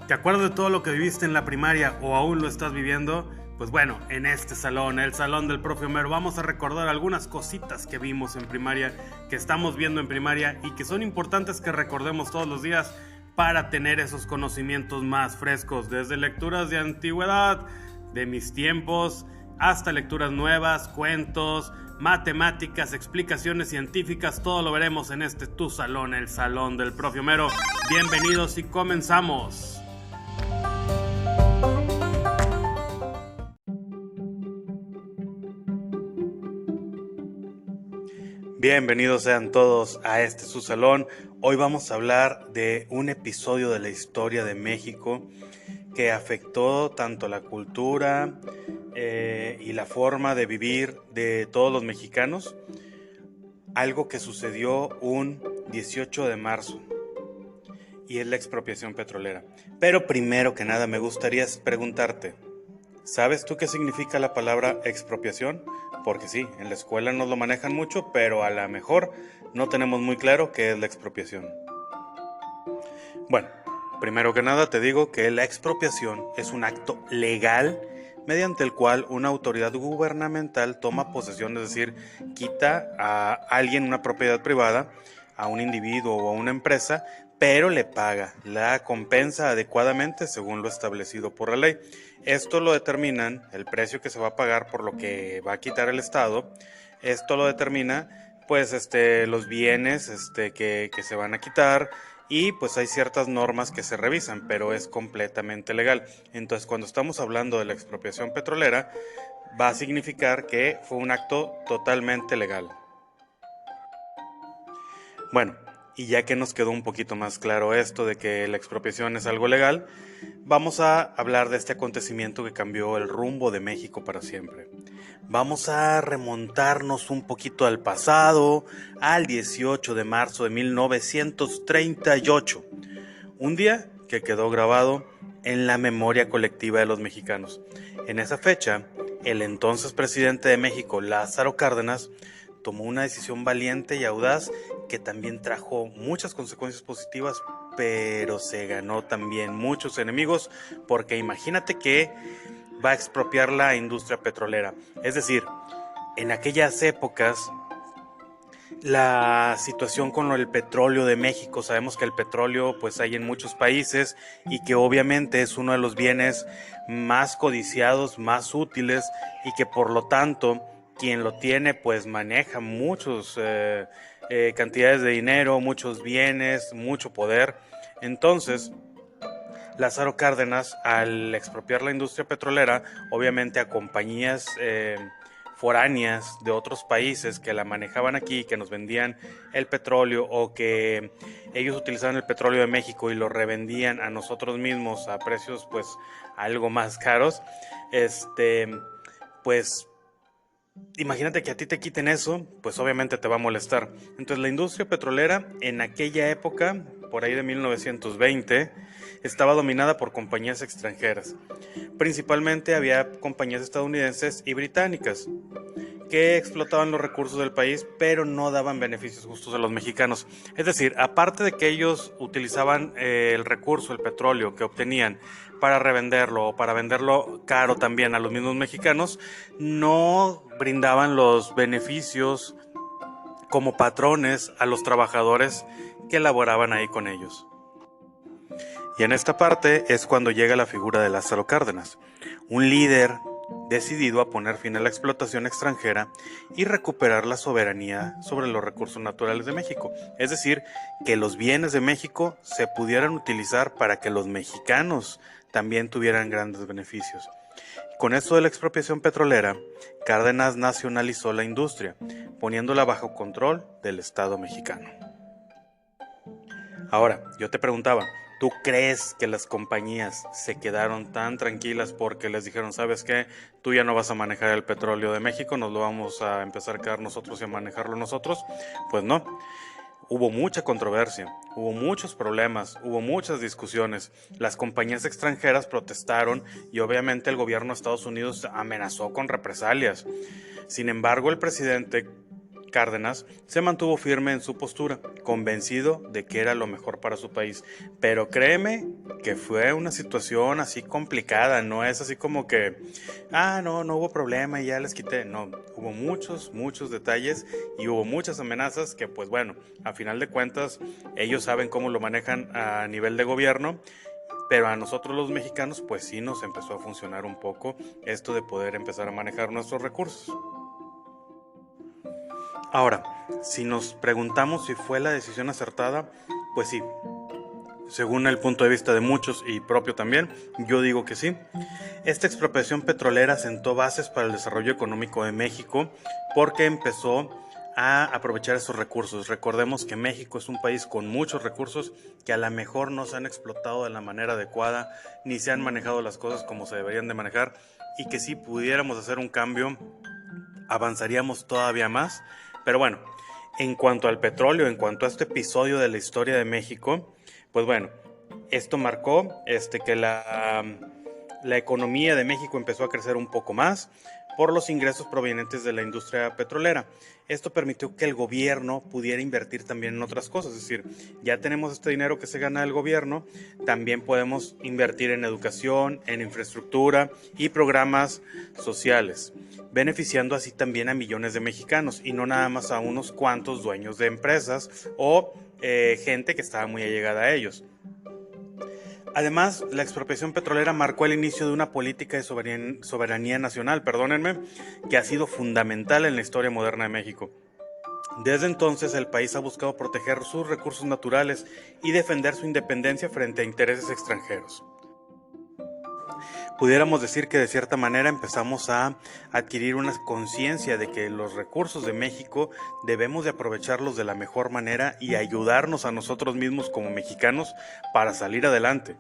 ¿Te acuerdas de todo lo que viviste en la primaria o aún lo estás viviendo? Pues bueno, en este salón, el salón del profe Homero, vamos a recordar algunas cositas que vimos en primaria, que estamos viendo en primaria y que son importantes que recordemos todos los días para tener esos conocimientos más frescos, desde lecturas de antigüedad, de mis tiempos, hasta lecturas nuevas, cuentos, matemáticas, explicaciones científicas, todo lo veremos en este tu salón, el salón del profe Homero. Bienvenidos y comenzamos. Bienvenidos sean todos a este su salón. Hoy vamos a hablar de un episodio de la historia de México que afectó tanto la cultura y la forma de vivir de todos los mexicanos. Algo que sucedió un 18 de marzo y es la expropiación petrolera. Pero primero que nada me gustaría preguntarte, ¿sabes tú qué significa la palabra expropiación? Porque sí, en la escuela nos lo manejan mucho, pero a lo mejor no tenemos muy claro qué es la expropiación. Bueno, primero que nada te digo que la expropiación es un acto legal mediante el cual una autoridad gubernamental toma posesión, es decir, quita a alguien una propiedad privada, a un individuo o a una empresa, pero le paga, la compensa adecuadamente según lo establecido por la ley. Esto lo determinan, el precio que se va a pagar por lo que va a quitar el Estado. Esto lo determina pues los bienes que se van a quitar, y pues hay ciertas normas que se revisan, pero es completamente legal. Entonces, cuando estamos hablando de la expropiación petrolera, va a significar que fue un acto totalmente legal. Bueno, y ya que nos quedó un poquito más claro esto de que la expropiación es algo legal, vamos a hablar de este acontecimiento que cambió el rumbo de México para siempre. Vamos a remontarnos un poquito al pasado, al 18 de marzo de 1938, un día que quedó grabado en la memoria colectiva de los mexicanos. En esa fecha, el entonces presidente de México, Lázaro Cárdenas, tomó una decisión valiente y audaz que también trajo muchas consecuencias positivas, pero se ganó también muchos enemigos, porque imagínate que va a expropiar la industria petrolera. Es decir, en aquellas épocas la situación con el petróleo de México, sabemos que el petróleo pues hay en muchos países y que obviamente es uno de los bienes más codiciados, más útiles, y que por lo tanto quien lo tiene pues maneja muchos cantidades de dinero, muchos bienes, mucho poder. Entonces Lázaro Cárdenas, al expropiar la industria petrolera, obviamente a compañías foráneas de otros países que la manejaban aquí, que nos vendían el petróleo, o que ellos utilizaban el petróleo de México y lo revendían a nosotros mismos a precios pues algo más caros, pues imagínate que a ti te quiten eso, pues obviamente te va a molestar. Entonces la industria petrolera en aquella época, por ahí de 1920, estaba dominada por compañías extranjeras. Principalmente había compañías estadounidenses y británicas que explotaban los recursos del país, pero no daban beneficios justos a los mexicanos. Es decir, aparte de que ellos utilizaban el recurso, el petróleo que obtenían para revenderlo o para venderlo caro también a los mismos mexicanos, no brindaban los beneficios como patrones a los trabajadores que laboraban ahí con ellos. Y en esta parte es cuando llega la figura de Lázaro Cárdenas, un líder decidido a poner fin a la explotación extranjera y recuperar la soberanía sobre los recursos naturales de México. Es decir, que los bienes de México se pudieran utilizar para que los mexicanos también tuvieran grandes beneficios. Con esto de la expropiación petrolera, Cárdenas nacionalizó la industria, poniéndola bajo control del Estado mexicano. Ahora, yo te preguntaba, ¿tú crees que las compañías se quedaron tan tranquilas porque les dijeron, sabes qué, tú ya no vas a manejar el petróleo de México, nos lo vamos a empezar a quedar nosotros y a manejarlo nosotros? Pues no. Hubo mucha controversia, hubo muchos problemas, hubo muchas discusiones. Las compañías extranjeras protestaron y obviamente el gobierno de Estados Unidos amenazó con represalias. Sin embargo, el presidente Cárdenas, se mantuvo firme en su postura, convencido de que era lo mejor para su país. Pero créeme que fue una situación así complicada, no es así como que, no hubo problema y ya les quité. No, hubo muchos detalles y hubo muchas amenazas que, pues bueno, a final de cuentas, ellos saben cómo lo manejan a nivel de gobierno. Pero a nosotros los mexicanos pues sí nos empezó a funcionar un poco esto de poder empezar a manejar nuestros recursos. Ahora, si nos preguntamos si fue la decisión acertada, pues sí. Según el punto de vista de muchos y propio también, yo digo que sí. Esta expropiación petrolera sentó bases para el desarrollo económico de México porque empezó a aprovechar esos recursos. Recordemos que México es un país con muchos recursos que a lo mejor no se han explotado de la manera adecuada, ni se han manejado las cosas como se deberían de manejar, y que si pudiéramos hacer un cambio, avanzaríamos todavía más. Pero bueno, en cuanto al petróleo, en cuanto a este episodio de la historia de México, pues bueno, esto marcó que la economía de México empezó a crecer un poco más por los ingresos provenientes de la industria petrolera. Esto permitió que el gobierno pudiera invertir también en otras cosas, es decir, ya tenemos este dinero que se gana del gobierno, también podemos invertir en educación, en infraestructura y programas sociales, beneficiando así también a millones de mexicanos y no nada más a unos cuantos dueños de empresas o gente que estaba muy allegada a ellos. Además, la expropiación petrolera marcó el inicio de una política de soberanía nacional, que ha sido fundamental en la historia moderna de México. Desde entonces, el país ha buscado proteger sus recursos naturales y defender su independencia frente a intereses extranjeros. Pudiéramos decir que de cierta manera empezamos a adquirir una conciencia de que los recursos de México debemos de aprovecharlos de la mejor manera y ayudarnos a nosotros mismos como mexicanos para salir adelante.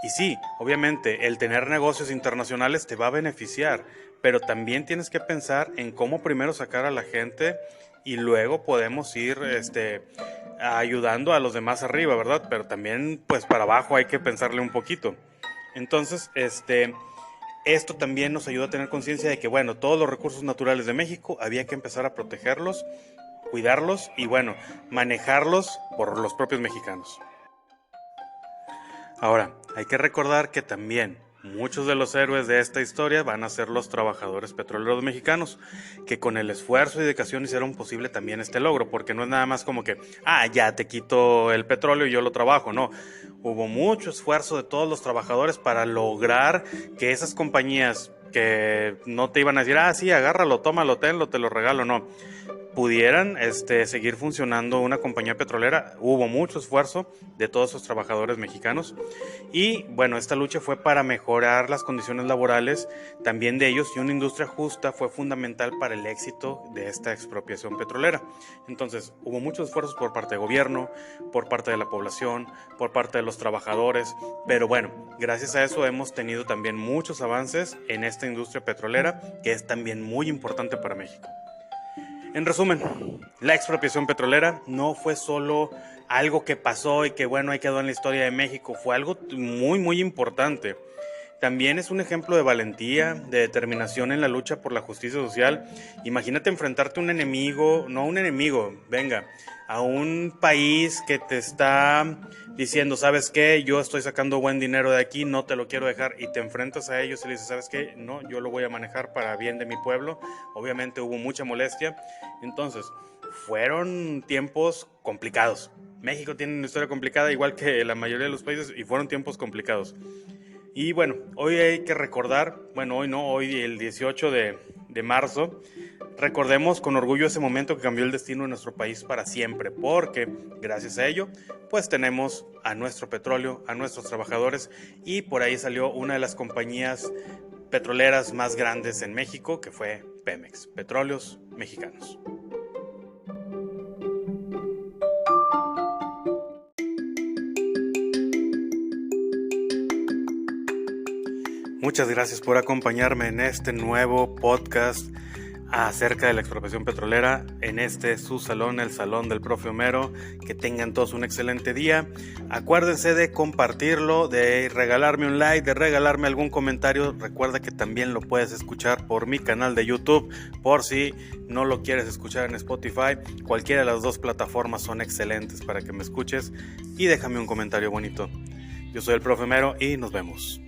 Y sí, obviamente el tener negocios internacionales te va a beneficiar, pero también tienes que pensar en cómo primero sacar a la gente y luego podemos ir ayudando a los demás arriba, ¿verdad? Pero también pues para abajo hay que pensarle un poquito. Entonces, esto también nos ayuda a tener conciencia de que, bueno, todos los recursos naturales de México había que empezar a protegerlos, cuidarlos y, bueno, manejarlos por los propios mexicanos. Ahora, hay que recordar que también muchos de los héroes de esta historia van a ser los trabajadores petroleros mexicanos, que con el esfuerzo y dedicación hicieron posible también este logro, porque no es nada más como que, ya te quito el petróleo y yo lo trabajo, no. Hubo mucho esfuerzo de todos los trabajadores para lograr que esas compañías que no te iban a decir, sí, agárralo, tómalo, tenlo, te lo regalo, no, pudieran seguir funcionando una compañía petrolera. Hubo mucho esfuerzo de todos esos trabajadores mexicanos y bueno, esta lucha fue para mejorar las condiciones laborales también de ellos, y una industria justa fue fundamental para el éxito de esta expropiación petrolera. Entonces hubo muchos esfuerzos por parte del gobierno, por parte de la población, por parte de los trabajadores, pero bueno, gracias a eso hemos tenido también muchos avances en esta industria petrolera, que es también muy importante para México. En resumen, la expropiación petrolera no fue solo algo que pasó y que bueno, ahí quedó en la historia de México, fue algo muy importante. También es un ejemplo de valentía, de determinación en la lucha por la justicia social. Imagínate enfrentarte a un enemigo, no a un enemigo, a un país que te está diciendo, ¿sabes qué? Yo estoy sacando buen dinero de aquí, no te lo quiero dejar, y te enfrentas a ellos y le dices, ¿sabes qué? No, yo lo voy a manejar para bien de mi pueblo. Obviamente hubo mucha molestia. Entonces, fueron tiempos complicados. México tiene una historia complicada, igual que la mayoría de los países, y fueron tiempos complicados. Y bueno, hoy hay que recordar, hoy el 18 de marzo, recordemos con orgullo ese momento que cambió el destino de nuestro país para siempre, porque gracias a ello, pues tenemos a nuestro petróleo, a nuestros trabajadores, y por ahí salió una de las compañías petroleras más grandes en México, que fue Pemex, Petróleos Mexicanos. Muchas gracias por acompañarme en este nuevo podcast acerca de la expropiación petrolera en su salón, el Salón del Profe Homero. Que tengan todos un excelente día. Acuérdense de compartirlo, de regalarme un like, de regalarme algún comentario. Recuerda que también lo puedes escuchar por mi canal de YouTube, por si no lo quieres escuchar en Spotify. Cualquiera de las dos plataformas son excelentes para que me escuches, y déjame un comentario bonito. Yo soy el Profe Homero y nos vemos.